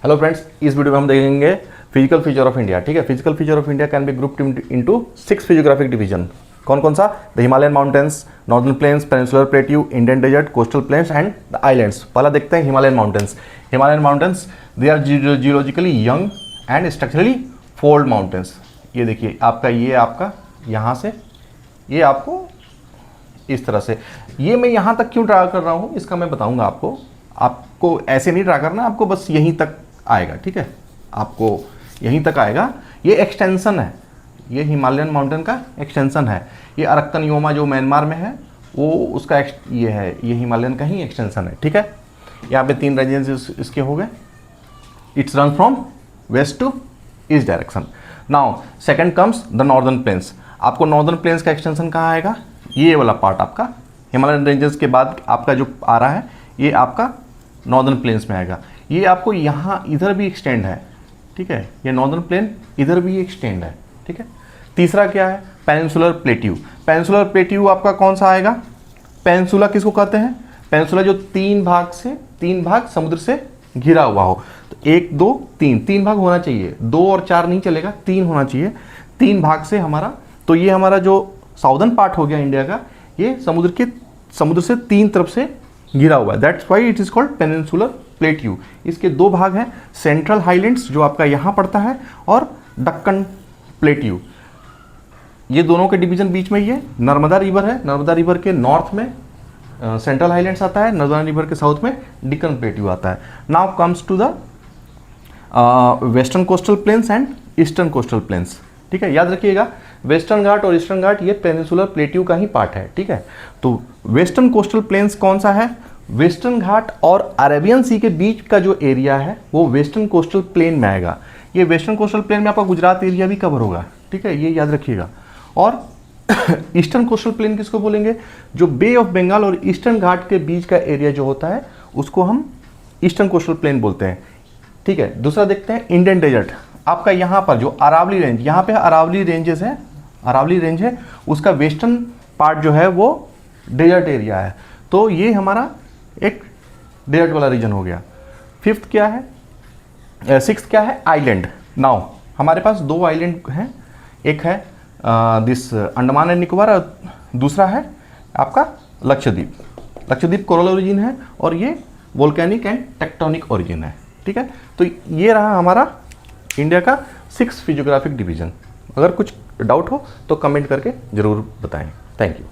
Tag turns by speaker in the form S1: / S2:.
S1: Hello friends, इस video में हम देखेंगे फिजिकल फीचर ऑफ इंडिया। ठीक है, physical feature of India can be grouped into 6 physiographic division. कौन कौन सा? The Himalayan mountains, northern plains, peninsular plateau, Indian desert, coastal plains and the islands. पहला देखते हैं Himalayan mountains. Himalayan mountains they are geologically young and structurally fold mountains. ये देखिए आपका यहाँ से ये आपको इस तरह से, ये मैं यहाँ तक क्यों ड्रा कर रहा हूँ इसका मैं बताऊँगा आपको। आपको ऐसे नहीं ड्रा करना, आपको बस यहीं तक आएगा। ठीक है, आपको यहीं तक आएगा। ये एक्सटेंशन है, ये हिमालयन माउंटेन का एक्सटेंशन है। ये अरक्कन योमा जो म्यांमार में है वो उसका ये है, ये हिमालयन का ही एक्सटेंशन है। ठीक है, यहाँ पे 3 रेंजेस इसके हो गए। It's run from west to east direction. Now second comes the northern plains. आपको नॉर्दर्न प्लेन्स का एक्सटेंशन कहाँ आएगा? ये वाला पार्ट आपका हिमालयन रेंजेस के बाद आपका जो आ रहा है ये आपका नॉर्दर्न प्लेन्स में आएगा। ये आपको यहाँ इधर भी एक्सटेंड है। ठीक है, ये नॉर्दर्न प्लेन इधर भी एक्सटेंड है। ठीक है, तीसरा क्या है? Peninsular plateau. पेनिनसुलर प्लेट्यू आपका कौन सा आएगा? पेनिनसुला किसको कहते हैं? पेनिनसुला जो 3 भाग समुद्र से घिरा हुआ हो। तो 1 2 3 भाग होना चाहिए, 2 और 4 नहीं चलेगा, 3 होना चाहिए। 3 भाग से हमारा, तो ये हमारा जो साउदर्न पार्ट हो गया इंडिया का, ये समुद्र से 3 तरफ से घिरा हुआ है। That's why it is called peninsular plateau. इसके 2 भाग हैं, सेंट्रल हाईलैंड्स जो आपका यहाँ पड़ता है और दक्कन प्लेट्यू। ये दोनों के डिवीजन बीच में ही है। नर्मदा रिवर है, नर्मदा रिवर के नॉर्थ में सेंट्रल हाईलैंड्स आता है, नर्मदा रिवर के साउथ में डिक्कन प्लेट्यू आता है। Now comes to the western coastal plains and eastern coastal plains. ठीक है, याद रखिएगा वेस्टर्न घाट और ईस्टर्न घाट ये पेनिनसुलर प्लेट्यू का ही पार्ट है। ठीक है, तो वेस्टर्न कोस्टल प्लेन्स कौन सा है? वेस्टर्न घाट और अरेबियन सी के बीच का जो एरिया है वो वेस्टर्न कोस्टल प्लेन में आएगा। ये वेस्टर्न कोस्टल प्लेन में आपका गुजरात एरिया भी कवर होगा। ठीक है, ये याद रखिएगा। और ईस्टर्न कोस्टल प्लेन किसको बोलेंगे? जो बे ऑफ बंगाल और ईस्टर्न घाट के बीच का एरिया जो होता है उसको हम ईस्टर्न कोस्टल प्लेन बोलते हैं। ठीक है, दूसरा देखते हैं इंडियन डेजर्ट। आपका यहाँ पर जो अरावली रेंज, यहाँ पे अरावली रेंजेस है, अरावली रेंज है, उसका वेस्टर्न पार्ट जो है वो डेजर्ट एरिया है। तो ये हमारा एक डेजर्ट वाला रीजन हो गया। फिफ्थ क्या है? सिक्स्थ क्या है? आइलैंड। नाउ हमारे पास 2 आइलैंड हैं, एक है दिस अंडमान एंड निकोबार और दूसरा है आपका लक्षद्वीप। लक्षद्वीप कोरल ओरिजिन है और ये वोल्केनिक एंड टेक्टोनिक ओरिजिन है। ठीक है, तो ये रहा हमारा इंडिया का 6 फिजियोग्राफिक डिवीजन। अगर कुछ डाउट हो तो कमेंट करके ज़रूर बताएं। Thank you.